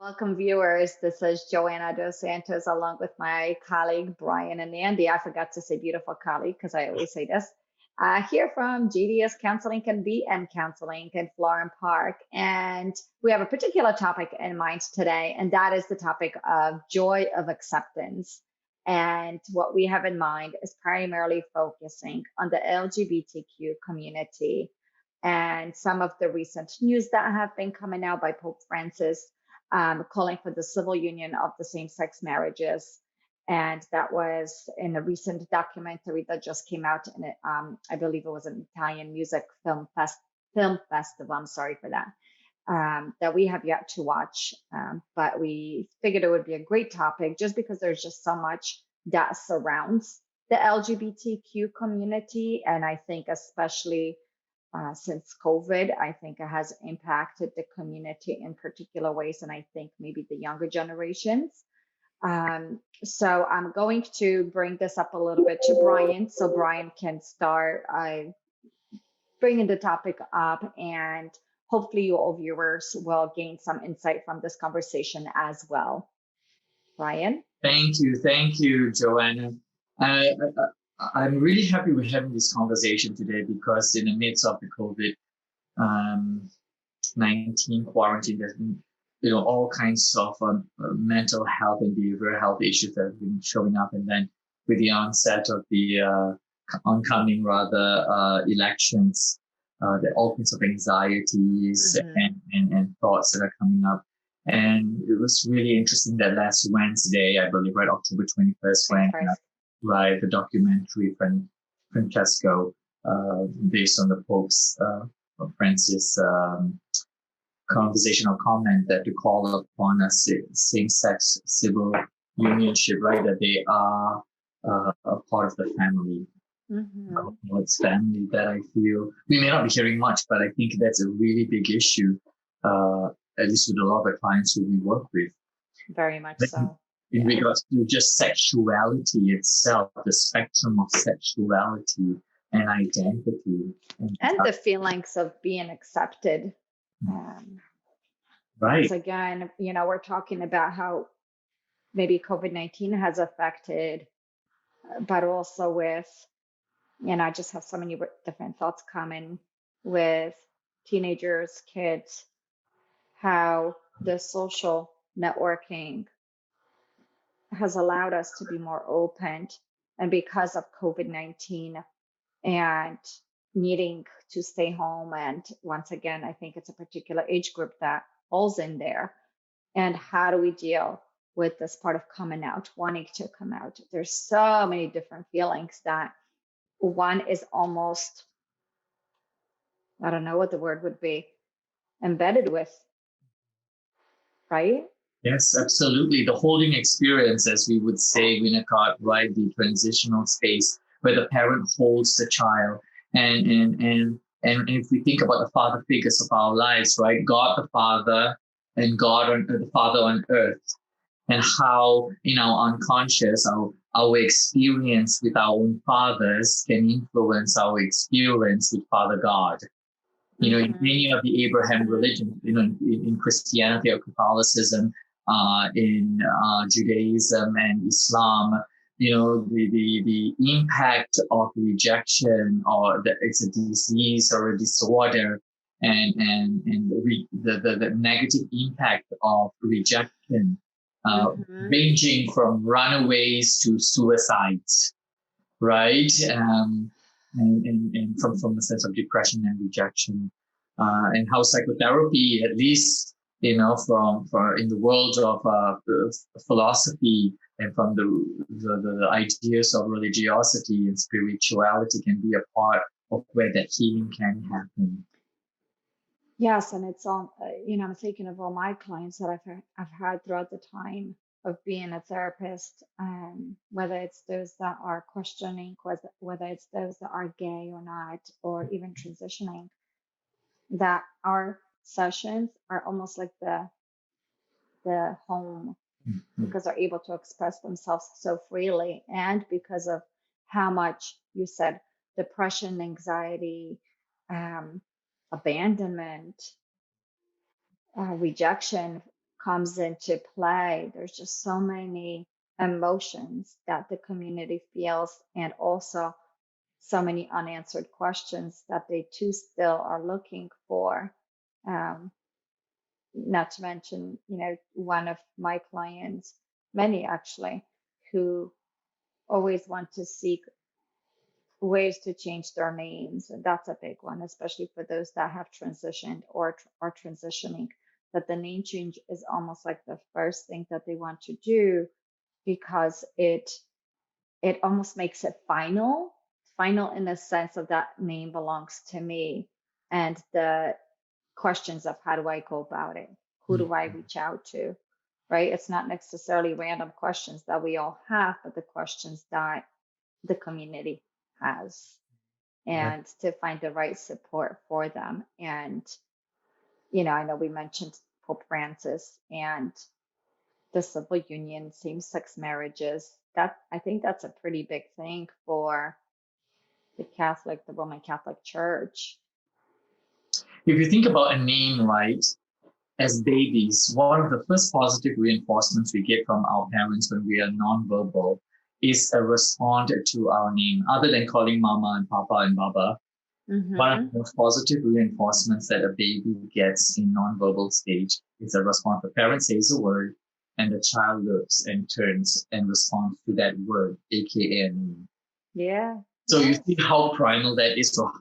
Welcome, viewers. This is Joanna dos Santos, along with my colleague Brian and Nandy. I forgot to say beautiful colleague because I always say this. Here from GDS Counseling and BN Counseling in Florham Park. And we have a particular topic in mind today, and that is the topic of joy of acceptance. And what we have in mind is primarily focusing on the LGBTQ community and some of the recent news that have been coming out by Pope Francis, calling for the civil union of the same-sex marriages. And that was in a recent documentary that just came out in it. I believe it was an Italian music film festival. I'm sorry for that. That we have yet to watch. But we figured it would be a great topic just because there's just so much that surrounds the LGBTQ community. And I think especially since COVID, I think it has impacted the community in particular ways, and I think maybe the younger generations. So I'm going to bring this up a little bit to Brian, so Brian can start bringing the topic up, and hopefully you all viewers will gain some insight from this conversation as well. Brian? Thank you, Joanna. I'm really happy we're having this conversation today because in the midst of the COVID-19 quarantine, there's been all kinds of mental health and behavioral health issues that have been showing up, and then with the onset of the oncoming elections, there are all kinds of anxieties and thoughts that are coming up. And it was really interesting that last Wednesday, I believe, right, October 21st, when the documentary Francesco, based on the Pope's Francis conversational comment that to call upon a same-sex civil unionship, right, that they are a part of the family. It's family that I feel we may not be hearing much, but I think that's a really big issue, at least with a lot of the clients who we work with. Very much so. In regards to just sexuality itself, the spectrum of sexuality and identity. And the feelings of being accepted. Right. Because again, we're talking about how maybe COVID-19 has affected, but also with, I just have so many different thoughts coming with teenagers, kids, how the social networking has allowed us to be more open. And because of COVID-19 and needing to stay home, and once again, I think it's a particular age group that falls in there. And how do we deal with this part of coming out, wanting to come out? There's so many different feelings that one is almost, I don't know what the word would be, embedded with, right? Yes, absolutely. The holding experience, as we would say, Winnicott, right? The transitional space where the parent holds the child. And if we think about the father figures of our lives, right? God the Father and the Father on earth, and how in our unconscious, our experience with our own fathers can influence our experience with Father God. In many of the Abraham religions, in Christianity or Catholicism, in Judaism and Islam, the impact of rejection, or that it's a disease or a disorder, and the negative impact of rejection, ranging from runaways to suicides, right? And from a sense of depression and rejection, and how psychotherapy, at least from in the world of philosophy and from the ideas of religiosity and spirituality, can be a part of where that healing can happen. Yes, and it's all I'm thinking of all my clients that I've had throughout the time of being a therapist, whether it's those that are questioning, whether it's those that are gay or not, or even transitioning, that our sessions are almost like the home, because they're able to express themselves so freely, and because of how much you said depression, anxiety, abandonment, rejection comes into play. There's just so many emotions that the community feels, and also so many unanswered questions that they too still are looking for. Um, Not to mention, one of my clients, many actually, who always want to seek ways to change their names. And that's a big one, especially for those that have transitioned or are transitioning, that the name change is almost like the first thing that they want to do, because it almost makes it final in the sense of that name belongs to me. And the questions of how do I go about it? Who do I reach out to? Right? It's not necessarily random questions that we all have, but the questions that the community has, Yeah. and to find the right support for them. And, I know we mentioned Pope Francis and the civil union, same-sex marriages. That, I think that's a pretty big thing for the Roman Catholic Church. If you think about a name, right, as babies, one of the first positive reinforcements we get from our parents when we are nonverbal is a response to our name. Other than calling mama and papa and baba, one of the most positive reinforcements that a baby gets in nonverbal stage is a response. The parent says a word, and the child looks and turns and responds to that word, aka a name. Yeah. So you see how primal that is, or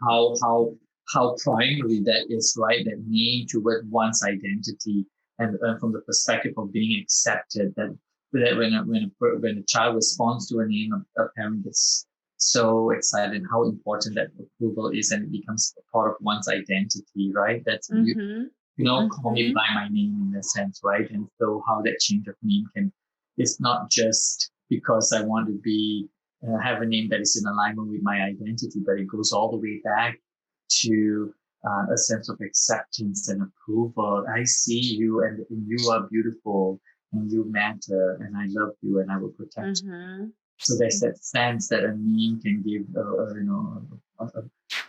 how primary that is, right? That name toward one's identity, and from the perspective of being accepted. That when a child responds to a name, a parent gets so excited. How important that approval is, and it becomes part of one's identity, right? That's call me by my name in a sense, right? And so how that change of name is not just because I want to be have a name that is in alignment with my identity, but it goes all the way back to a sense of acceptance and approval. I see you, and you are beautiful, and you matter, and I love you, and I will protect you. So there's that sense that a name can give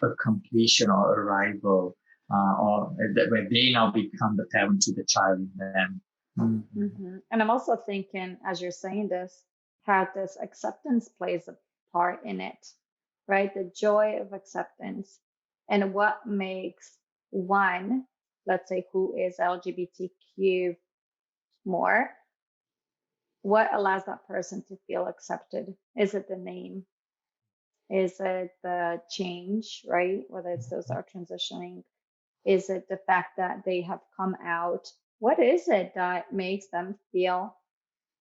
a completion or arrival, or that where they now become the parent to the child in them. And I'm also thinking, as you're saying this, how this acceptance plays a part in it, right? The joy of acceptance, and what makes one, let's say, who is LGBTQ more, what allows that person to feel accepted? Is it the name? Is it the change, right? Whether it's those that are transitioning? Is it the fact that they have come out? What is it that makes them feel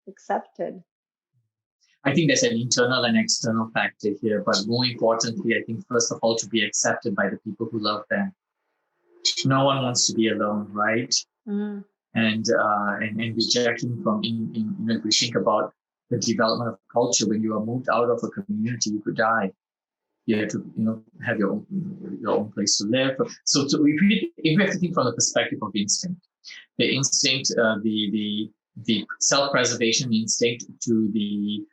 accepted? I think there's an internal and external factor here, but more importantly, I think first of all, to be accepted by the people who love them. No one wants to be alone, right? And rejection from if we think about the development of culture, when you are moved out of a community, you could die. You have to have your own place to live. So if we have to think from the perspective of instinct, the self-preservation instinct to the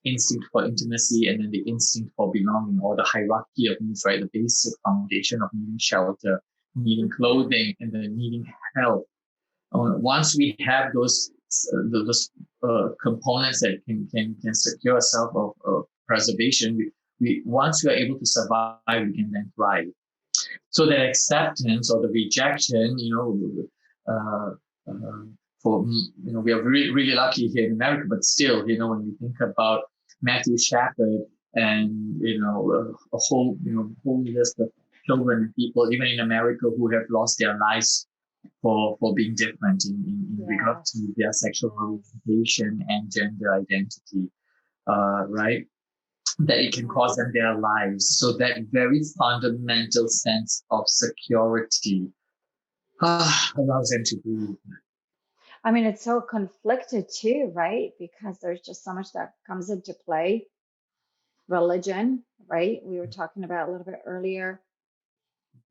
instinct for intimacy, and then the instinct for belonging, or the hierarchy of needs, right? The basic foundation of needing shelter, needing clothing, and then needing help. Once we have those components that can secure a self of preservation, once we are able to survive, we can then thrive. So the acceptance or the rejection, we are really, really lucky here in America, but still, when we think about Matthew Shepard and, a whole list of children and people, even in America, who have lost their lives for being different in regard to their sexual orientation and gender identity, right? That it can cost them their lives. So that very fundamental sense of security allows them to breathe. I mean, it's so conflicted too, right? Because there's just so much that comes into play. Religion, right? We were talking about a little bit earlier.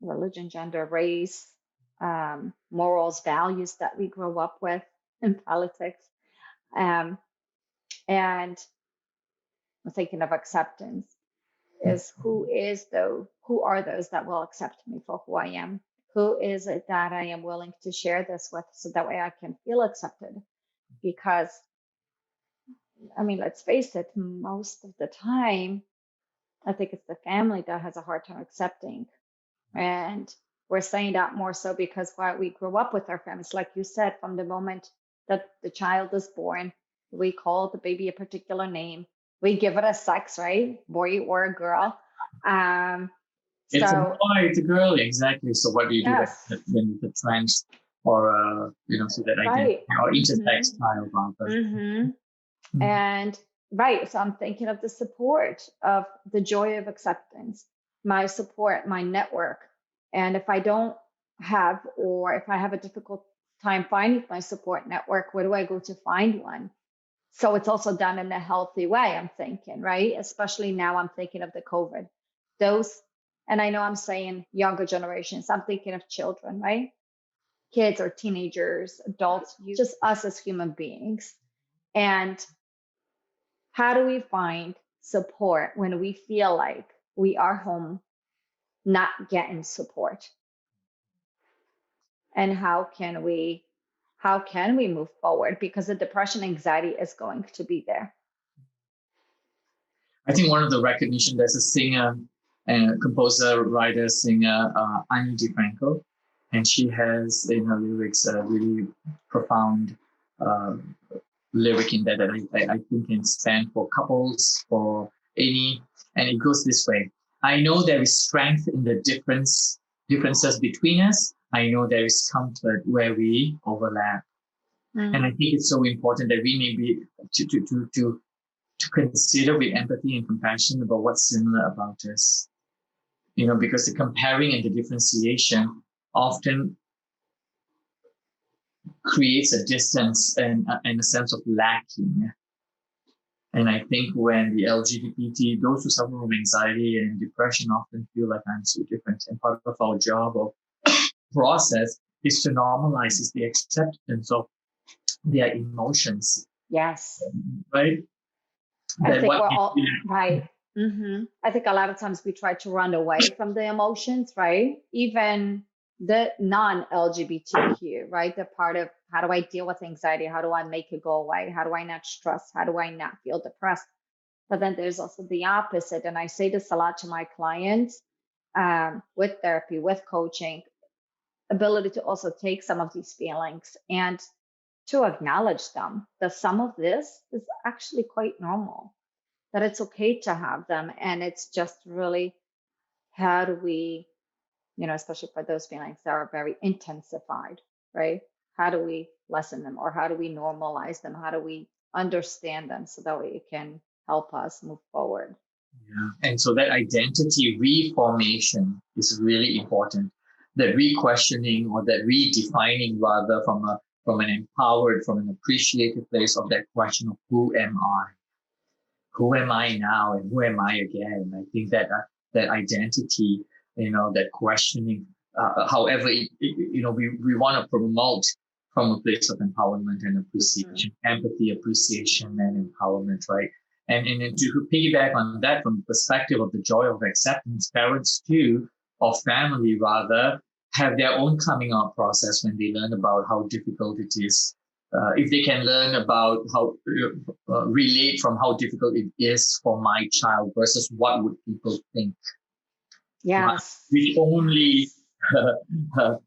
Religion, gender, race, morals, values that we grow up with in politics. And I'm thinking of acceptance is who are those that will accept me for who I am? Who is it that I am willing to share this with so that way I can feel accepted? Because, I mean, let's face it, most of the time, I think it's the family that has a hard time accepting. And we're saying that more so because why we grew up with our families. Like you said, from the moment that the child is born, we call the baby a particular name. We give it a sex, right? Boy or a girl. It's a So boy, it's a girl, exactly. So what do you do yes, when the trans or so that identity right. or Mm-hmm. intersex child rather? Mm-hmm. Mhm. And right, so I'm thinking of the support of the joy of acceptance, my support, my network. And if I don't have, or if I have a difficult time finding my support network, where do I go to find one? So it's also done in a healthy way, I'm thinking, right? Especially now I'm thinking of the COVID. Those, and I know I'm saying younger generations, I'm thinking of children, right? Kids or teenagers, adults, just us as human beings. And how do we find support when we feel like we are home not getting support? And how can we move forward? Because the depression, anxiety is going to be there. I think one of the recognition, there's a singer and composer, writer, singer, Ani DiFranco, and she has in her lyrics a really profound uh, lyric in there that I think can stand for couples, for any, and it goes this way. I know there is strength in the differences between us. I know there is comfort where we overlap. And I think it's so important that we may be to consider with empathy and compassion about what's similar about us. Because the comparing and the differentiation often creates a distance and a sense of lacking. And I think when the LGBT, those who suffer from anxiety and depression often feel like I'm so different. And part of our job or process is to normalize is the acceptance of their emotions, Yes. right? I That think what we're we all right. I think a lot of times we try to run away from the emotions, right? Even the non-LGBTQ, right? The part of how do I deal with anxiety? How do I make it go away? How do I not stress? How do I not feel depressed? But then there's also the opposite. And I say this a lot to my clients with therapy, with coaching, ability to also take some of these feelings and to acknowledge them, that some of this is actually quite normal, that it's okay to have them. And it's just really how do we, especially for those feelings that are very intensified, right? How do we lessen them, or how do we normalize them? How do we understand them so that way it can help us move forward? Yeah. And so that identity reformation is really important. That re-questioning or that redefining rather from an empowered, from an appreciative place of that question of who am I? Who am I now and who am I again? I think that identity, that questioning, however, we want to promote from a place of empowerment and appreciation, empathy, appreciation, and empowerment, right? And to piggyback on that from the perspective of the joy of acceptance, parents too, or family rather, have their own coming out process when they learn about how difficult it is. If they can learn about how relate from how difficult it is for my child versus what would people think, Yes. which only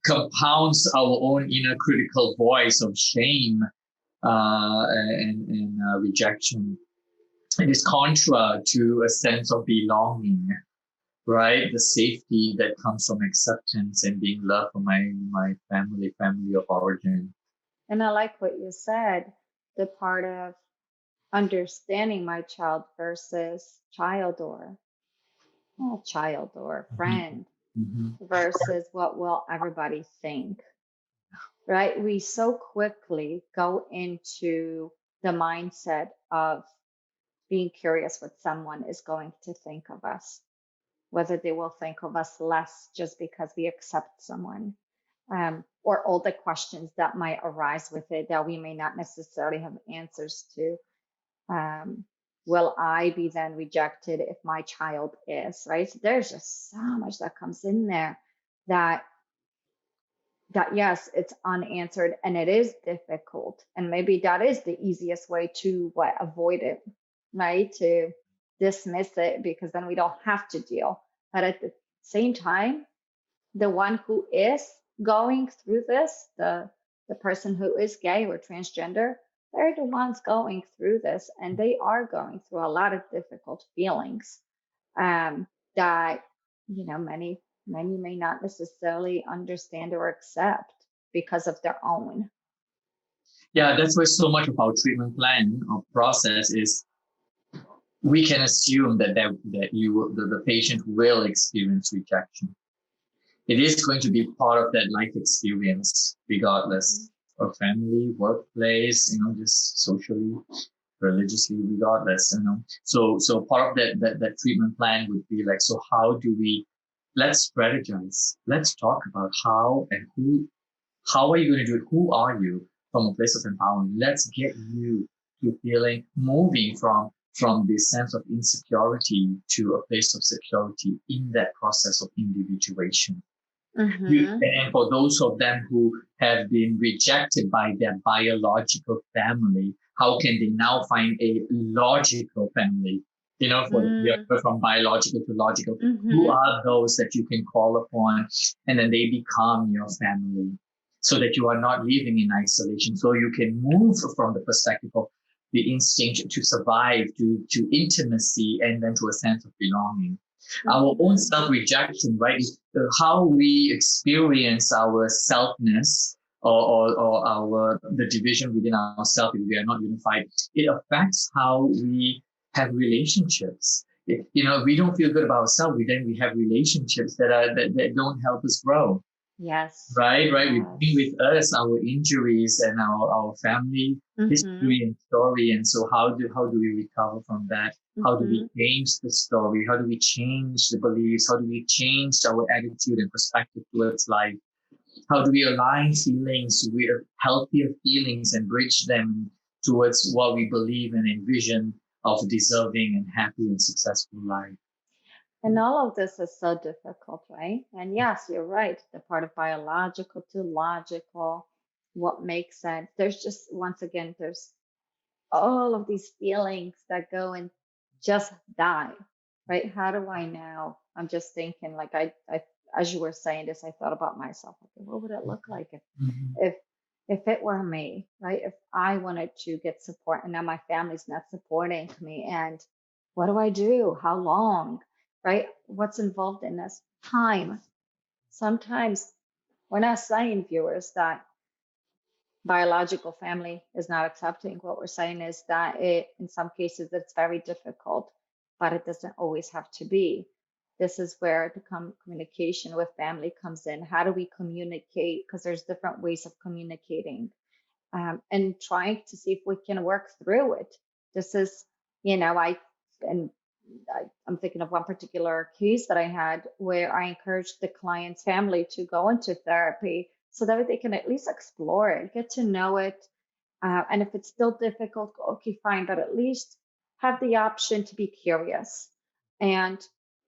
compounds our own inner critical voice of shame and rejection. It is contra to a sense of belonging, right? The safety that comes from acceptance and being loved for my family of origin. And I like what you said, the part of understanding my child versus child or friend Mm-hmm. versus what will everybody think, right? We so quickly go into the mindset of being curious what someone is going to think of us, whether they will think of us less just because we accept someone, or all the questions that might arise with it that we may not necessarily have answers to. Um, will I be then rejected if my child is, right? So there's just so much that comes in there that that yes, it's unanswered and it is difficult. And maybe that is the easiest way to avoid it, right? To dismiss it because then we don't have to deal. But at the same time, the one who is going through this, the person who is gay or transgender, they're the ones going through this, and they are going through a lot of difficult feelings that many may not necessarily understand or accept because of their own. Yeah, that's where so much of our treatment plan or process is. We can assume that the patient will experience rejection. It is going to be part of that life experience, regardless of family, workplace, just socially, religiously, regardless, So part of that treatment plan would be like, so how do we, let's strategize. Let's talk about how and who, how are you going to do it? Who are you from a place of empowerment? Let's get you to feeling, moving from this sense of insecurity to a place of security in that process of individuation. And for those of them who have been rejected by their biological family, how can they now find a logical family? From biological to logical, who are those that you can call upon, and then they become your family, so that you are not living in isolation. So you can move from the perspective of the instinct to survive, to intimacy, and then to a sense of belonging. Our own self-rejection, right, is how we experience our selfness or the division within ourselves if we are not unified. It affects how we have relationships. We don't feel good about ourselves, we have relationships that don't help us grow. Yes. Right. We bring with us our injuries and our family history and story. And so how do we recover from that? How do we change the story? How do we change the beliefs? How do we change our attitude and perspective towards life? How do we align feelings with healthier feelings and bridge them towards what we believe and envision of deserving and happy and successful life? And all of this is so difficult, right? And yes, you're right. The part of biological to logical, what makes sense. There's just, once again, there's all of these feelings that go and just die, right? How do I know? I'm just thinking, like I as you were saying this, I thought about myself. Okay, what would it look like if it were me, right? If I wanted to get support and now my family's not supporting me, and what do I do? How long? Right? What's involved in this? Time. Sometimes we're not saying, viewers, that biological family is not accepting. What we're saying is that in some cases, it's very difficult, but it doesn't always have to be. This is where the communication with family comes in. How do we communicate? Because there's different ways of communicating, and trying to see if we can work through it. This is, I'm thinking of one particular case that I had where I encouraged the client's family to go into therapy so that they can at least explore it, get to know it. And if it's still difficult, okay, fine, but at least have the option to be curious. And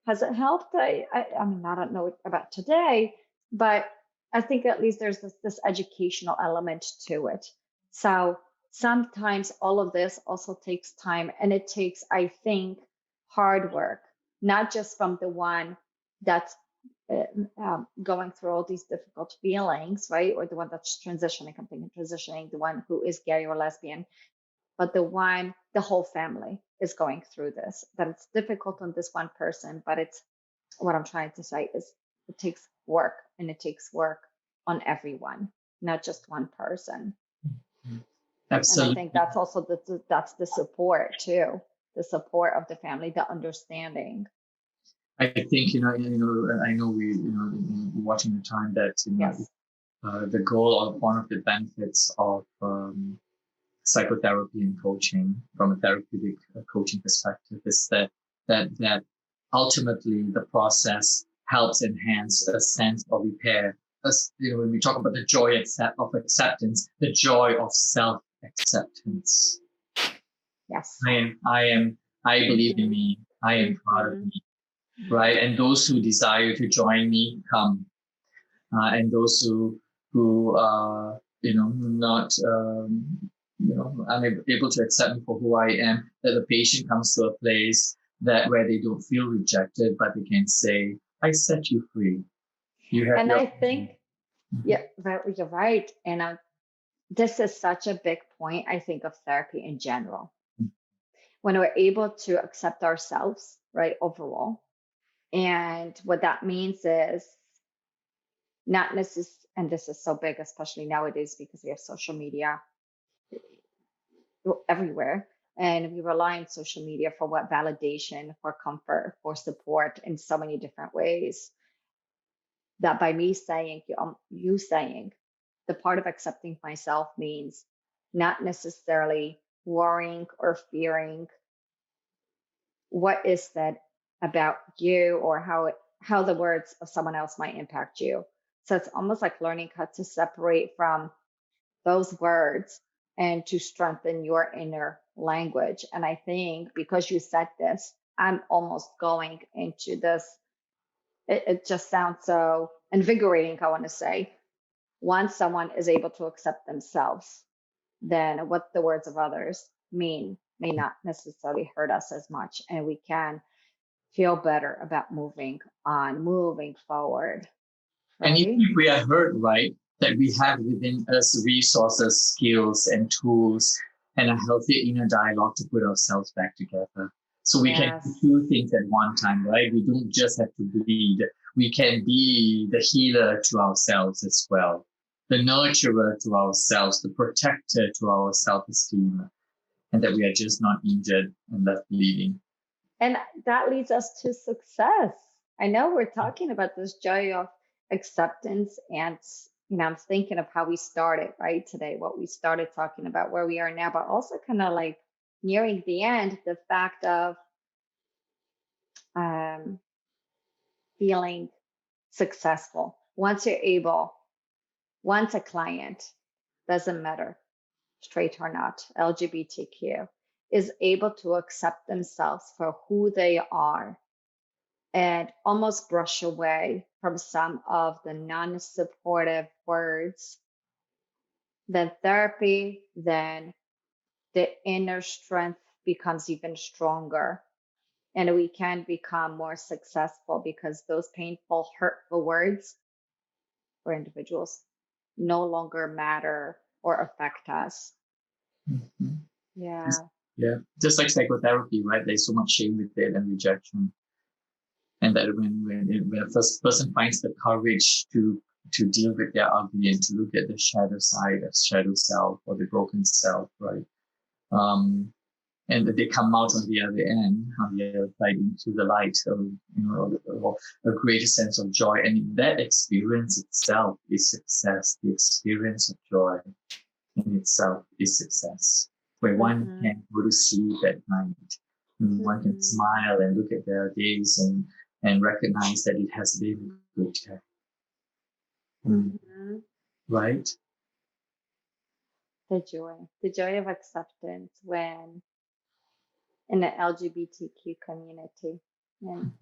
has it helped? I mean, I don't know about today, but I think at least there's this educational element to it. So sometimes all of this also takes time, and it takes, I think, hard work, not just from the one that's going through all these difficult feelings, right? Or the one that's transitioning, I'm thinking transitioning, the one who is gay or lesbian, but the whole family is going through this. That it's difficult on this one person, but it's, what I'm trying to say is it takes work, and it takes work on everyone, not just one person. Absolutely. And I think that's also that's the support too, the support of the family, the understanding. I think I know we watching the time that Yes. The goal of one of the benefits of psychotherapy and coaching from a therapeutic coaching perspective is that ultimately the process helps enhance a sense of repair. As when we talk about the joy of acceptance, the joy of self-acceptance. Yes. I believe in me. I am proud of me. Right. And those who desire to join me, come. And those who who are, not, unable to accept me for who I am, that the patient comes to a place that where they don't feel rejected, but they can say, I set you free. You have And your. I think, yeah, you're right. And this is such a big point, I think, of therapy in general. When we're able to accept ourselves, right, overall. And what that means is not necessarily, and this is so big, especially nowadays because we have social media everywhere. And we rely on social media for what validation, for comfort, for support in so many different ways. That by me saying, you saying, the part of accepting myself means not necessarily worrying or fearing what is said about you or how the words of someone else might impact you. So it's almost like learning how to separate from those words and to strengthen your inner language. And I think because you said this, I'm almost going into this. It just sounds so invigorating, I want to say. Once someone is able to accept themselves, then what the words of others mean may not necessarily hurt us as much. And we can feel better about moving on, moving forward. Right? And even if we are hurt, right, that we have within us resources, skills, and tools, and a healthy inner dialogue to put ourselves back together. So we can do two things at one time, right? We don't just have to bleed. We can be the healer to ourselves as well, the nurturer to ourselves, the protector to our self-esteem, and that we are just not injured and left bleeding. And that leads us to success. I know we're talking about this joy of acceptance, and I'm thinking of how we started right today, what we started talking about, where we are now, but also kind of like nearing the end, the fact of feeling successful. Once a client, doesn't matter, straight or not, LGBTQ, is able to accept themselves for who they are and almost brush away from some of the non-supportive words, then therapy, then the inner strength becomes even stronger. And we can become more successful because those painful, hurtful words for individuals no longer matter or affect us. Mm-hmm. Yeah. Yeah. Just like psychotherapy, right? There's so much shame with it and rejection. And that when a first person finds the courage to deal with their ugly and to look at the shadow side, of shadow self or the broken self, right? And that they come out on the other end, on the other side into the light of a greater sense of joy. And that experience itself is success. The experience of joy in itself is success, where one can go to sleep at night, and one can smile and look at their days and recognize that it has been a good day. Right? The joy of acceptance when in the LGBTQ community. And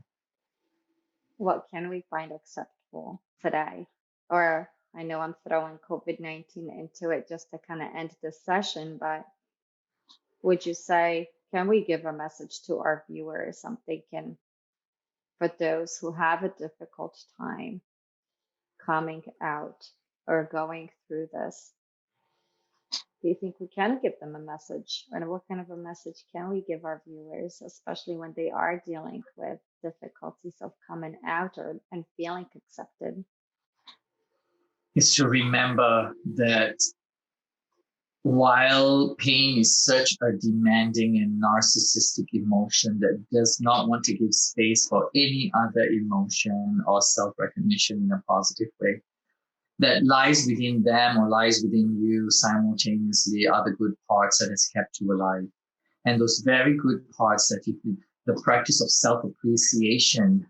what can we find acceptable today? Or I know I'm throwing COVID-19 into it just to kind of end this session, but would you say, can we give a message to our viewers? I'm thinking for those who have a difficult time coming out or going through this, do you think we can give them a message? And what kind of a message can we give our viewers, especially when they are dealing with difficulties of coming out and feeling accepted? Is to remember that while pain is such a demanding and narcissistic emotion that does not want to give space for any other emotion or self-recognition in a positive way, that lies within them or lies within you simultaneously are the good parts that has kept you alive. And those very good parts that the practice of self-appreciation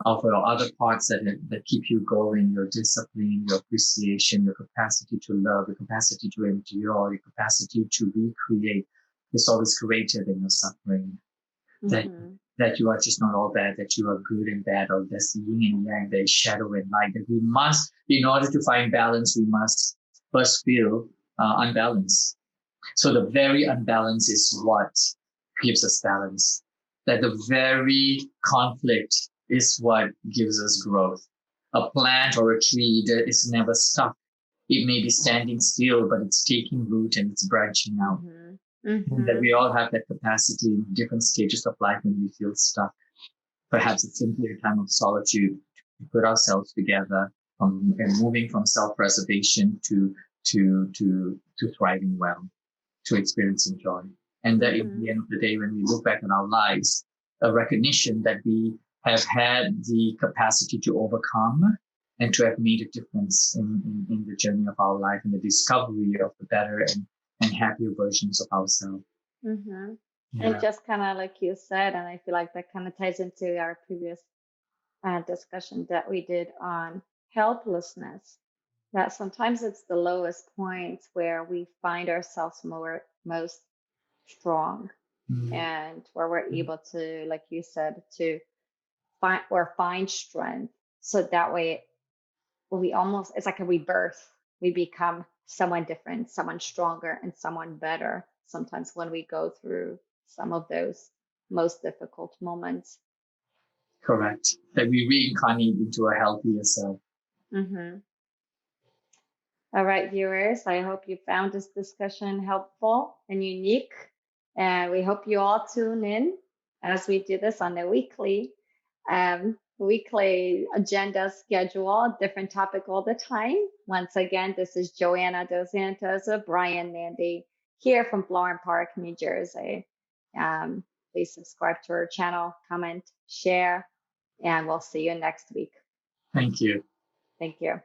of your other parts that keep you going, your discipline, your appreciation, your capacity to love, your capacity to endure, your capacity to recreate is always greater than your suffering. That that you are just not all bad, that you are good and bad, or there's yin and yang, there's shadow and light, that we must, in order to find balance, we must first feel unbalanced. So the very unbalance is what gives us balance. That the very conflict is what gives us growth. A plant or a tree that is never stuck. It may be standing still, but it's taking root and it's branching out. And that we all have that capacity in different stages of life when we feel stuck. Perhaps it's simply a time of solitude to put ourselves together and moving from self-preservation to thriving well, to experiencing joy. And that at the end of the day, when we look back on our lives, a recognition that we have had the capacity to overcome and to have made a difference in the journey of our life and the discovery of the better and happier versions of ourselves. Yeah. And just kind of like you said, and I feel like that kind of ties into our previous discussion that we did on helplessness, that sometimes it's the lowest points where we find ourselves most strong, and where we're able to, like you said, to find strength. So that way it's like a rebirth. We become someone different, someone stronger, and someone better sometimes when we go through some of those most difficult moments. Correct. That we reincarnate into a healthier self. All right, viewers, I hope you found this discussion helpful and unique. And we hope you all tune in as we do this on a weekly agenda schedule, different topic all the time. Once again, this is Joanna Dos Santos with Brian Nandy here from Florham Park, New Jersey. Please subscribe to our channel, comment, share, and we'll see you next week. Thank you. Thank you.